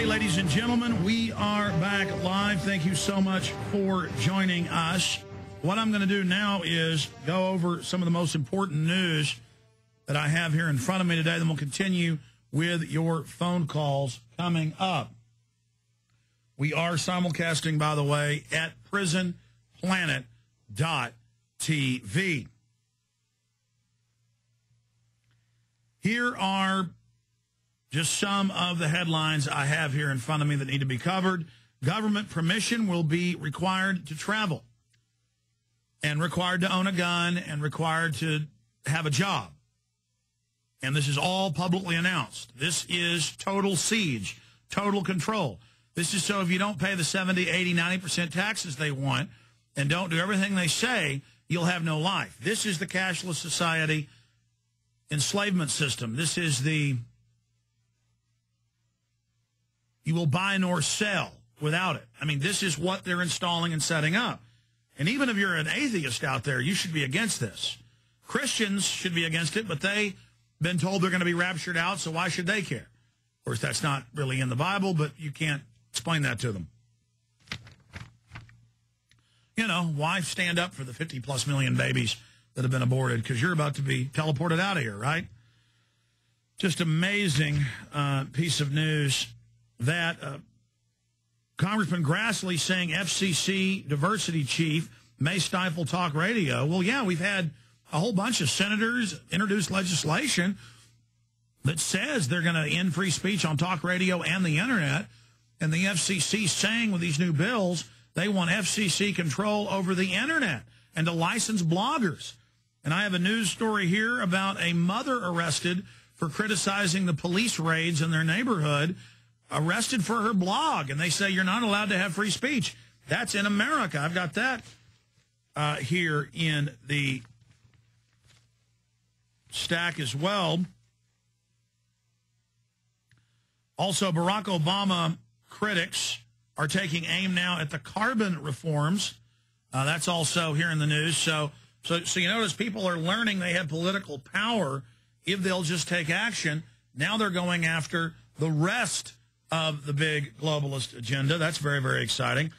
Okay, ladies and gentlemen, we are back live. Thank you so much for joining us. What I'm going to do now is go over some of the most important news that I have here in front of me today. Then we'll continue with your phone calls coming up. We are simulcasting, by the way, at prisonplanet.tv. Here are just some of the headlines I have here in front of me that need to be covered. Government permission will be required to travel, and required to own a gun, and required to have a job. And this is all publicly announced. This is total siege, total control. This is so if you don't pay the 70, 80, 90% taxes they want and don't do everything they say, you'll have no life. This is the cashless society enslavement system. This is the you will buy nor sell without it. I mean, this is what they're installing and setting up. And even if you're an atheist out there, you should be against this. Christians should be against it, but they've been told they're going to be raptured out, so why should they care? Of course, that's not really in the Bible, but you can't explain that to them. You know, why stand up for the 50-plus million babies that have been aborted? Because you're about to be teleported out of here, right? Just amazing piece of news that Congressman Grassley saying FCC diversity chief may stifle talk radio. Well, yeah, we've had a whole bunch of senators introduce legislation that says they're going to end free speech on talk radio and the internet. And the FCC saying with these new bills, they want FCC control over the internet and to license bloggers. And I have a news story here about a mother arrested for criticizing the police raids in their neighborhood, arrested for her blog. And they say you're not allowed to have free speech. That's in America. I've got that here in the stack as well. Also, Barack Obama critics are taking aim now at the carbon reforms. That's also here in the news. So you notice people are learning they have political power if they'll just take action. Now they're going after the rest of the big globalist agenda. That's very, very exciting.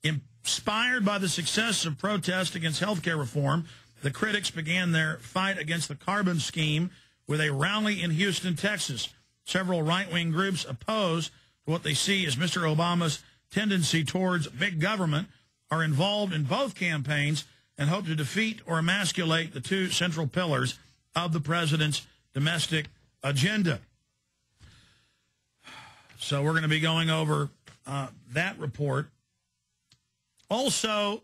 Inspired by the success of protests against health care reform, the critics began their fight against the carbon scheme with a rally in Houston, Texas. Several right-wing groups opposed to what they see as Mr. Obama's tendency towards big government are involved in both campaigns and hope to defeat or emasculate the two central pillars of the president's domestic agenda. So we're going to be going over that report. Also,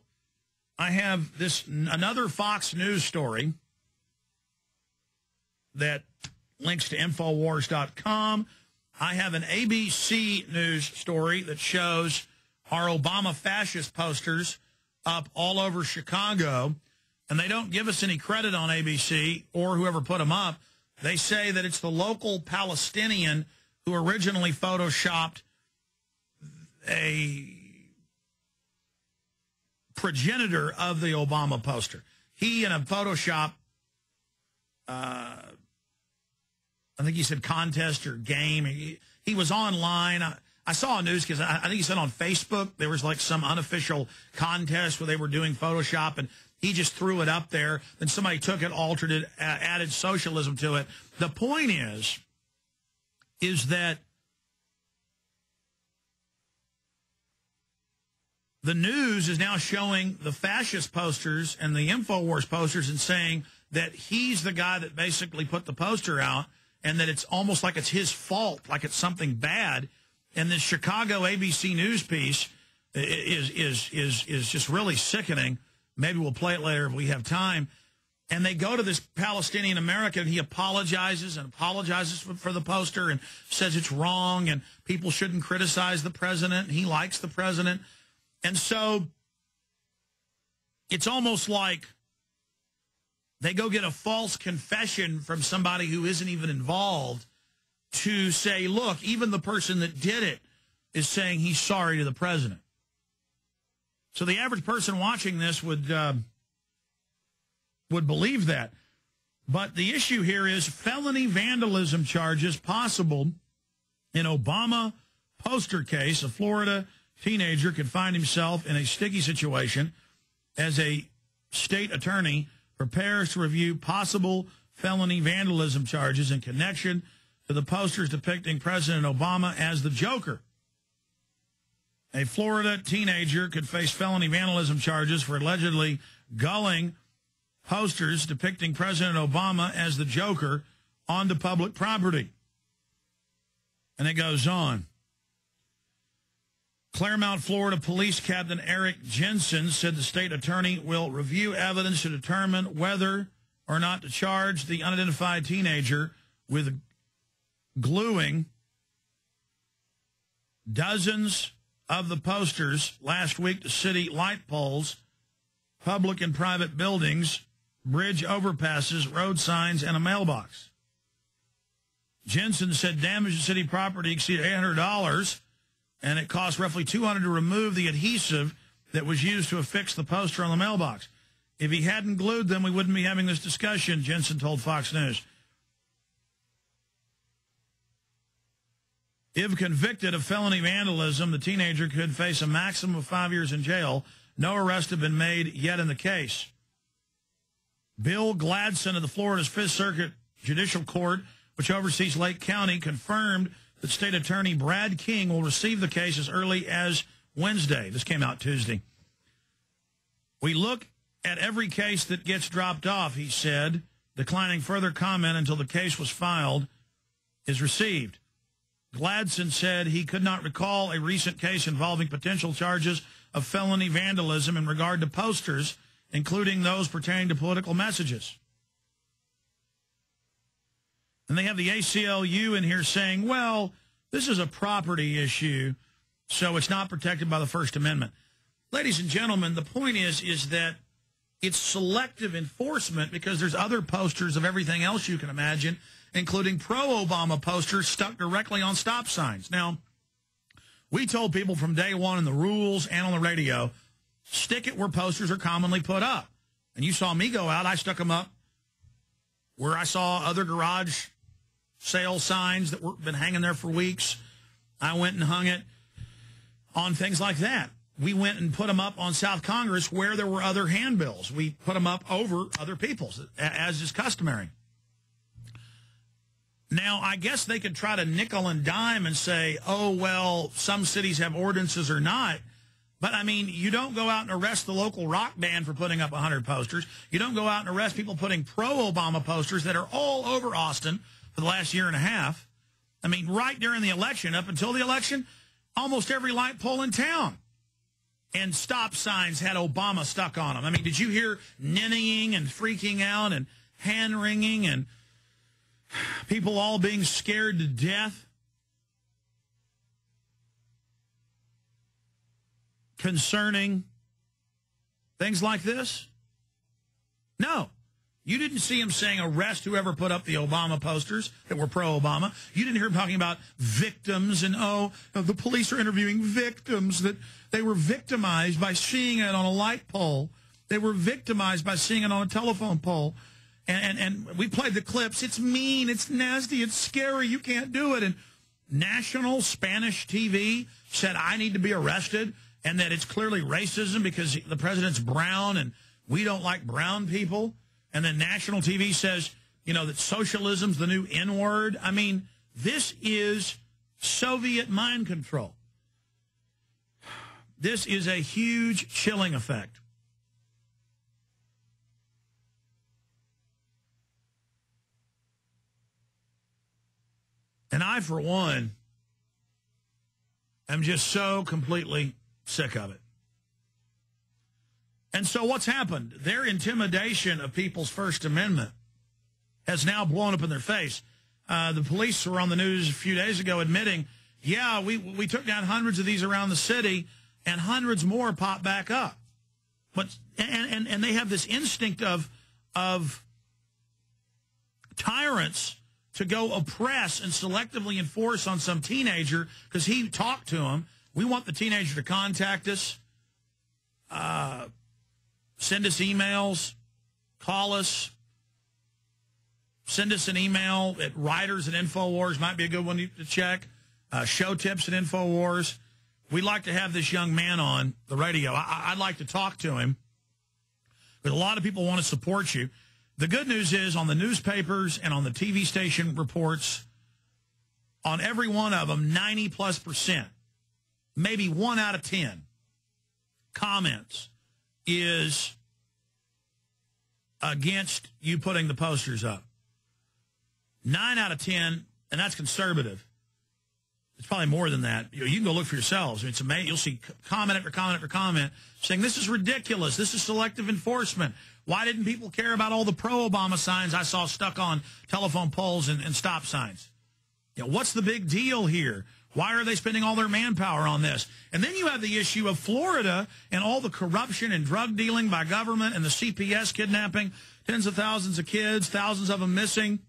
I have another Fox News story that links to Infowars.com. I have an ABC News story that shows our Obama fascist posters up all over Chicago, and they don't give us any credit on ABC or whoever put them up. They say that it's the local Palestinian who originally photoshopped a progenitor of the Obama poster. He, in a Photoshop, I think he said contest or game, he was online. I saw a news because I think he said on Facebook there was like some unofficial contest where they were doing Photoshop, and he just threw it up there. Then somebody took it, altered it, added socialism to it. The point is that the news is now showing the fascist posters and the Infowars posters and saying that he's the guy that basically put the poster out and that it's almost like it's his fault, like it's something bad. And this Chicago ABC News piece is just really sickening. Maybe we'll play it later if we have time. And they go to this Palestinian American. He apologizes and apologizes for the poster and says it's wrong and people shouldn't criticize the president. And he likes the president. And so it's almost like they go get a false confession from somebody who isn't even involved to say, look, even the person that did it is saying he's sorry to the president. So the average person watching this would believe that. But the issue here is felony vandalism charges possible in Obama poster case, a Florida teenager could find himself in a sticky situation as a state attorney prepares to review possible felony vandalism charges in connection to the posters depicting President Obama as the Joker. A Florida teenager could face felony vandalism charges for allegedly gulling posters depicting President Obama as the Joker onto public property. And it goes on. Claremont, Florida Police Captain Eric Jensen said the state attorney will review evidence to determine whether or not to charge the unidentified teenager with gluing dozens of the posters last week to city light poles, public and private buildings, bridge overpasses, road signs, and a mailbox. Jensen said damage to city property exceeded $800, and it cost roughly $200 to remove the adhesive that was used to affix the poster on the mailbox. If he hadn't glued them, we wouldn't be having this discussion, Jensen told Fox News. If convicted of felony vandalism, the teenager could face a maximum of 5 years in jail. No arrests have been made yet in the case. Bill Gladson of the Florida's Fifth Circuit Judicial Court, which oversees Lake County, confirmed that State Attorney Brad King will receive the case as early as Wednesday. This came out Tuesday. We look at every case that gets dropped off, he said, declining further comment until the case was filed is received. Gladson said he could not recall a recent case involving potential charges of felony vandalism in regard to posters, including those pertaining to political messages. And they have the ACLU in here saying, well, this is a property issue, so it's not protected by the First Amendment. Ladies and gentlemen, the point is that it's selective enforcement because there's other posters of everything else you can imagine, including pro-Obama posters stuck directly on stop signs. Now, we told people from day one in the rules and on the radio, stick it where posters are commonly put up. And you saw me go out, I stuck them up where I saw other garage sale signs that were been hanging there for weeks. I went and hung it on things like that. We went and put them up on South Congress where there were other handbills. We put them up over other people's, as is customary. Now, I guess they could try to nickel and dime and say, oh, well, some cities have ordinances or not. But, I mean, you don't go out and arrest the local rock band for putting up 100 posters. You don't go out and arrest people putting pro-Obama posters that are all over Austin for the last year and a half. I mean, right during the election, up until the election, almost every light pole in town and stop signs had Obama stuck on them. I mean, did you hear ninnying and freaking out and hand-wringing and people all being scared to death concerning things like this? No. You didn't see him saying arrest whoever put up the Obama posters that were pro-Obama. You didn't hear him talking about victims and, the police are interviewing victims, that they were victimized by seeing it on a light pole. They were victimized by seeing it on a telephone pole. And we played the clips. It's mean, it's nasty, it's scary, you can't do it. And national Spanish TV said, I need to be arrested, and that it's clearly racism because the president's brown and we don't like brown people. And then national TV says, that socialism's the new N-word. I mean, this is Soviet mind control. This is a huge chilling effect. And I, for one, am just so completely sick of it. And so what's happened? Their intimidation of people's First Amendment has now blown up in their face. The police were on the news a few days ago admitting, yeah, we took down hundreds of these around the city, and hundreds more pop back up. But and they have this instinct of tyrants to go oppress and selectively enforce on some teenager because he talked to him. We want the teenager to contact us, send us emails, call us, send us an email at writers@Infowars, might be a good one to check. show tips at InfoWars. We'd like to have this young man on the radio. I'd like to talk to him, but a lot of people want to support you. The good news is on the newspapers and on the TV station reports, on every one of them, 90+%, maybe 1 out of 10 comments is against you putting the posters up. 9 out of 10, and that's conservative. It's probably more than that. You can go look for yourselves. It's amazing. You'll see comment after comment after comment saying, this is ridiculous. This is selective enforcement. Why didn't people care about all the pro-Obama signs I saw stuck on telephone poles and stop signs? You know, what's the big deal here? Why are they spending all their manpower on this? And then you have the issue of Florida and all the corruption and drug dealing by government and the CPS kidnapping, tens of thousands of kids, thousands of them missing.